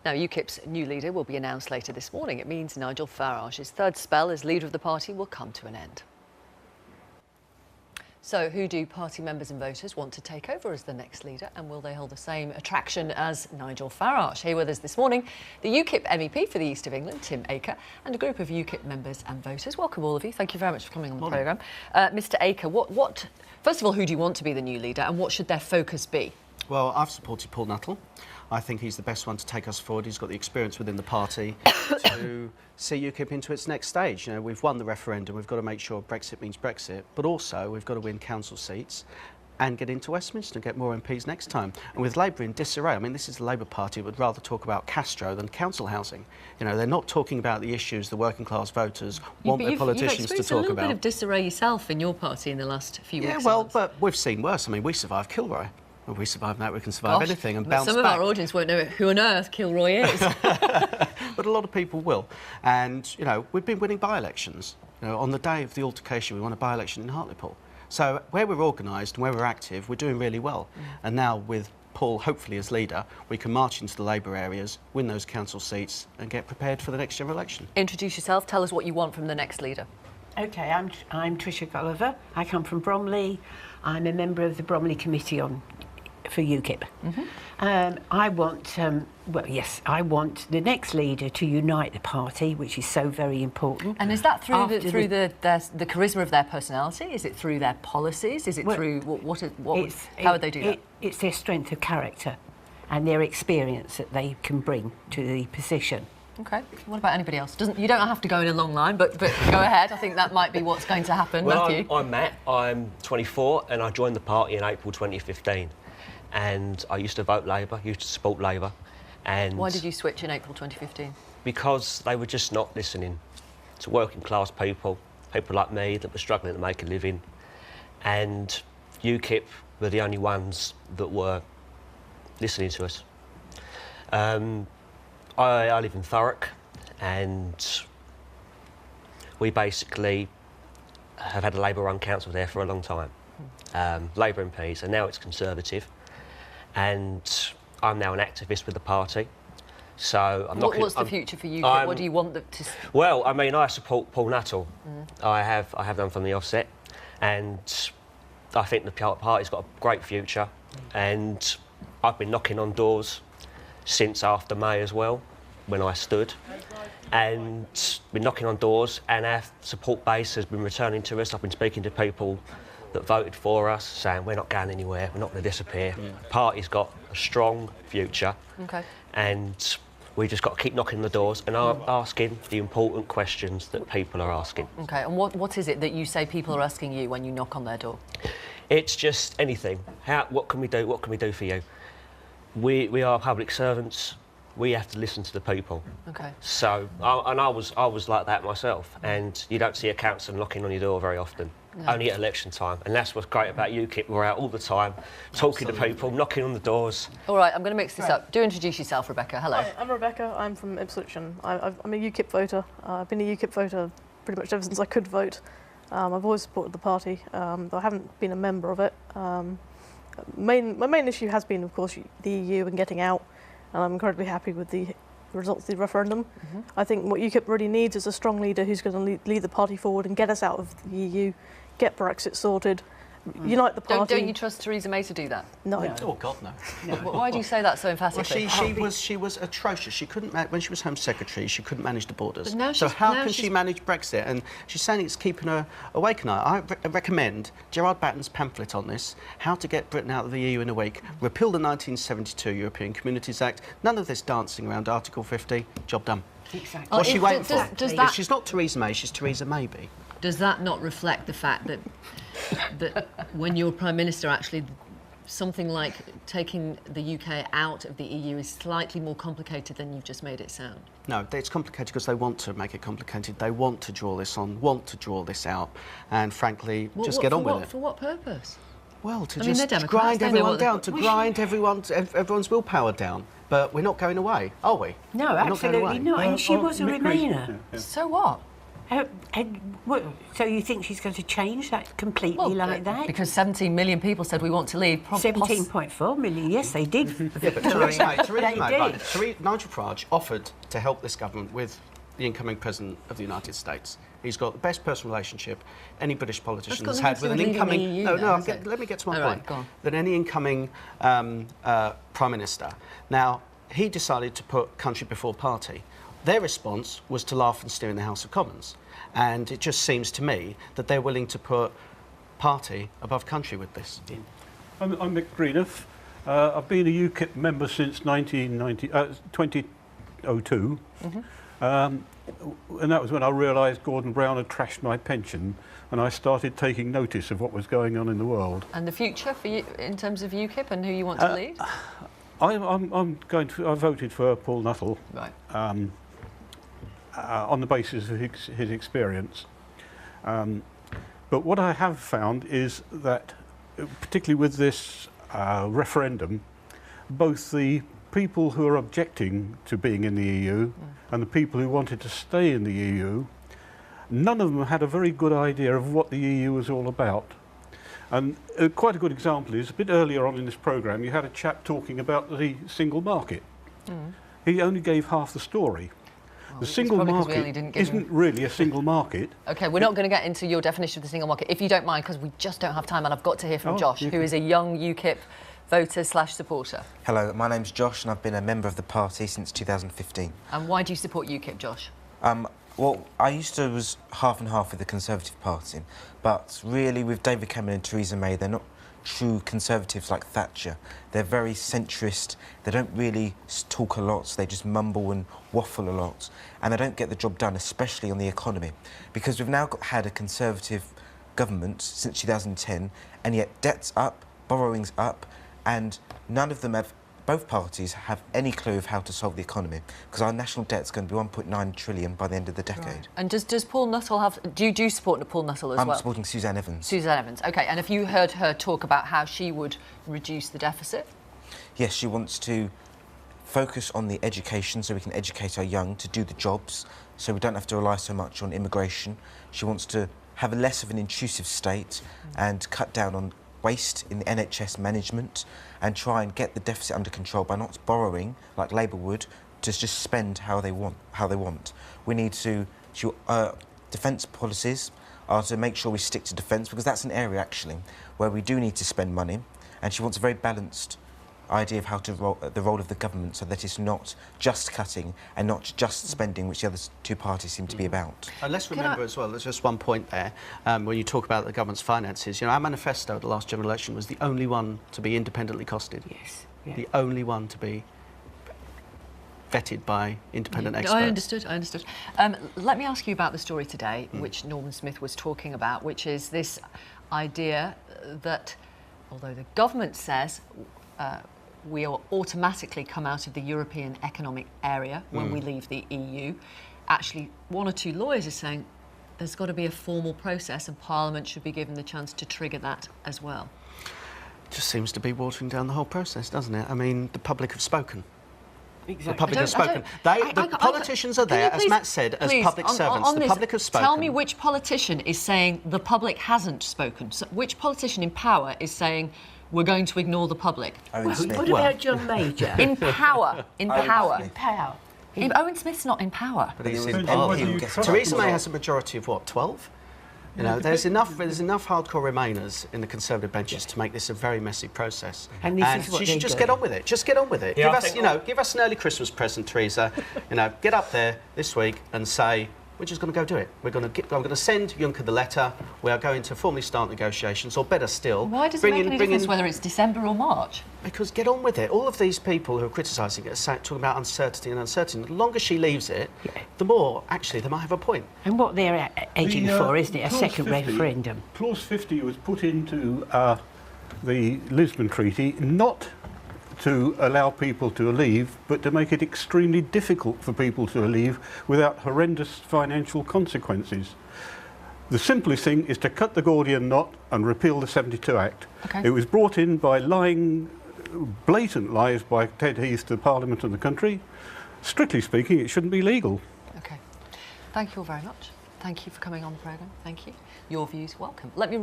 Now, UKIP's new leader will be announced later this morning. It means Nigel Farage's third spell as leader of the party will come to an end. So, who do party members and voters want to take over as the next leader, and will they hold the same attraction as Nigel Farage? Here with us this morning, the UKIP MEP for the East of England, Tim Aker, and a group of UKIP members and voters. Welcome, all of you. Thank you very much for coming on the programme. Mr Aker, first of all, who do you want to be the new leader, and what should their focus be? Well, I've supported Paul Nuttall. I think he's the best one to take us forward. He's got the experience within the party to see UKIP into its next stage. You know, we've won the referendum. We've got to make sure Brexit means Brexit, but also we've got to win council seats and get into Westminster and get more MPs next time. And with Labour in disarray, I mean, this is the Labour Party that would rather talk about Castro than council housing. You know, they're not talking about the issues the working class voters want their politicians to talk about. You've experienced a little bit of disarray yourself in your party in the last few weeks. Yeah, well, but we've seen worse. I mean, we survived Kilroy. Well, we survived that, we can survive anything and bounce back. Some of our audience won't know who on earth Kilroy is. But a lot of people will. And, you know, we've been winning by-elections. You know, on the day of the altercation, we won a by-election in Hartlepool. So where we're organised and where we're active, we're doing really well. And now with Paul, hopefully as leader, we can march into the Labour areas, win those council seats and get prepared for the next general election. Introduce yourself. Tell us what you want from the next leader. OK, I'm Tricia Gulliver. I come from Bromley. I'm a member of the Bromley Committee for UKIP. I want, I want the next leader to unite the party, which is so very important. And is that through the charisma of their personality? Is it through their policies? Is it through how would they do that? It's their strength of character and their experience that they can bring to the position. OK. What about anybody else? You don't have to go in a long line, but go ahead. I think that might be what's going to happen. Well, Matthew? I'm Matt. I'm 24 and I joined the party in April 2015. And I used to vote Labour, used to support Labour. And why did you switch in April 2015? Because they were just not listening to working class people, people like me that were struggling to make a living. And UKIP were the only ones that were listening to us. I live in Thurrock and we basically have had a Labour-run council there for a long time. Labour MPs, and now it's Conservative. And I'm now an activist with the party. So I'm not. What's the future for you? What do you want to? Well, I mean, I support Paul Nuttall. I have done from the offset, and I think the party's got a great future. And I've been knocking on doors since after May as well, when I stood, and been knocking on doors, and our support base has been returning to us. I've been speaking to people that voted for us, saying we're not going anywhere, we're not going to disappear. The party's got a strong future, and we just got to keep knocking the doors and asking the important questions that people are asking. OK, and what is it that you say people are asking you when you knock on their door? It's just anything. What can we do? What can we do for you? We are public servants. We have to listen to the people. OK. So, I was like that myself, and you don't see a councillor knocking on your door very often. No. Only at election time, and that's what's great about UKIP. We're out all the time, talking to people, knocking on the doors. All right, I'm going to mix this up. Do introduce yourself, Rebecca. Hello. Hi, I'm Rebecca. I'm from Ipswich, and I'm a UKIP voter. I've been a UKIP voter pretty much ever since I could vote. I've always supported the party, though I haven't been a member of it. My main issue has been, of course, the EU and getting out, and I'm incredibly happy with the results of the referendum. I think what UKIP really needs is a strong leader who's going to lead the party forward and get us out of the EU, get Brexit sorted, unite the party. Don't you trust Theresa May to do that? No. Oh God, no. Why do you say that so emphatically? Well, she was atrocious. She couldn't when she was Home Secretary. She couldn't manage the borders. So how can she manage Brexit? And she's saying it's keeping her awake at night. I recommend Gerard Batten's pamphlet on this: How to Get Britain Out of the EU in a Week. Repeal the 1972 European Communities Act. None of this dancing around Article 50. Job done. Exactly. What's she waiting for? Does She's not Theresa May. She's Theresa Maybe. Does that not reflect the fact that when you're Prime Minister, actually, something like taking the UK out of the EU is slightly more complicated than you've just made it sound? No, it's complicated because they want to make it complicated. They want to draw this on, want to draw this out, and frankly, just get on with it. For what purpose? Well, to just grind everyone down, to grind everyone's willpower down. But we're not going away, are we? No, absolutely not. And she was a Remainer. So what? So you think she's going to change that completely like that? Because 17 million people said we want to leave. 17.4 million, yes, they did. Nigel Farage offered to help this government with the incoming President of the United States. He's got the best personal relationship any British politician has had with an incoming... let me get to my point. Go on. Than any incoming Prime Minister. Now, he decided to put country before party. Their response was to laugh and sneer in the House of Commons. And it just seems to me that they're willing to put party above country with this. I'm Mick Greenough. I've been a UKIP member since 2002. And that was when I realised Gordon Brown had trashed my pension, and I started taking notice of what was going on in the world. And the future for you in terms of UKIP and who you want to lead? I voted for Paul Nuttall. Right. On the basis of his experience. But what I have found is that, particularly with this referendum, both the people who are objecting to being in the EU and the people who wanted to stay in the EU, none of them had a very good idea of what the EU was all about. And quite a good example is, a bit earlier on in this programme, you had a chap talking about the single market. He only gave half the story. The single market isn't really a single market. OK, we're not going to get into your definition of the single market, if you don't mind, because we just don't have time, and I've got to hear from Josh, who is a young UKIP voter/supporter. Hello, my name's Josh, and I've been a member of the party since 2015. And why do you support UKIP, Josh? Well, I was half and half with the Conservative Party, but really with David Cameron and Theresa May, they're not true Conservatives like Thatcher. They're very centrist. They don't really talk a lot, so they just mumble and waffle a lot, and they don't get the job done, especially on the economy. Because we've now had a Conservative government since 2010, and yet debt's up, borrowing's up, and none of them have, both parties have any clue of how to solve the economy, because our national debt's going to be 1.9 trillion by the end of the decade. Right. And does Paul Nuttall have... Do you support Paul Nuttall as well? I'm supporting Suzanne Evans. Suzanne Evans, OK. And have you heard her talk about how she would reduce the deficit? Yes, she wants to focus on the education so we can educate our young to do the jobs, so we don't have to rely so much on immigration. She wants to have less of an intrusive state and cut down on waste in the NHS management and try and get the deficit under control by not borrowing like Labour would, to just spend how they want. We need to defence policies are to make sure we stick to defence, because that's an area actually where we do need to spend money, and she wants a very balanced idea of how to the role of the government, so that it's not just cutting and not just spending, which the other two parties seem to be about. Let's remember as well, there's just one point there, when you talk about the government's finances, you know, our manifesto at the last general election was the only one to be independently costed. Yes. Yeah. The only one to be vetted by independent experts. I understood. Let me ask you about the story today, which Norman Smith was talking about, which is this idea that, although the government says we will automatically come out of the European Economic Area when we leave the EU, actually one or two lawyers are saying there's got to be a formal process and Parliament should be given the chance to trigger that as well. Just seems to be watering down the whole process, doesn't it? I mean, the public have spoken. Exactly. The public have spoken. The politicians are there, as Matt said, as public servants. The public have spoken. Tell me which politician is saying the public hasn't spoken. So which politician in power is saying we're going to ignore the public? What about John Major? In power. Power. Owen Smith's not in power. But he's in in Parliament. Theresa May has a majority of what, 12? You know, there's enough hardcore Remainers in the Conservative benches to make this a very messy process. And this is what she should they just do. get on with it. Just get on with it. Yeah, Give us an early Christmas present, Theresa. You know, get up there this week and say, we're just going to go do it. I'm going to send Juncker the letter. We are going to formally start negotiations, or better still, Why does it make any difference whether it's December or March? Because get on with it. All of these people who are criticising it are talking about uncertainty and uncertainty. The longer she leaves it, the more, actually, they might have a point. And what they're edging for, isn't it? A second referendum. Clause 50 was put into the Lisbon Treaty not to allow people to leave, but to make it extremely difficult for people to leave without horrendous financial consequences. The simplest thing is to cut the Gordian knot and repeal the 72 Act. Okay. It was brought in by blatant lies by Ted Heath to Parliament and the country. Strictly speaking, it shouldn't be legal. OK. Thank you all very much. Thank you for coming on the programme. Thank you. Your views welcome. Let me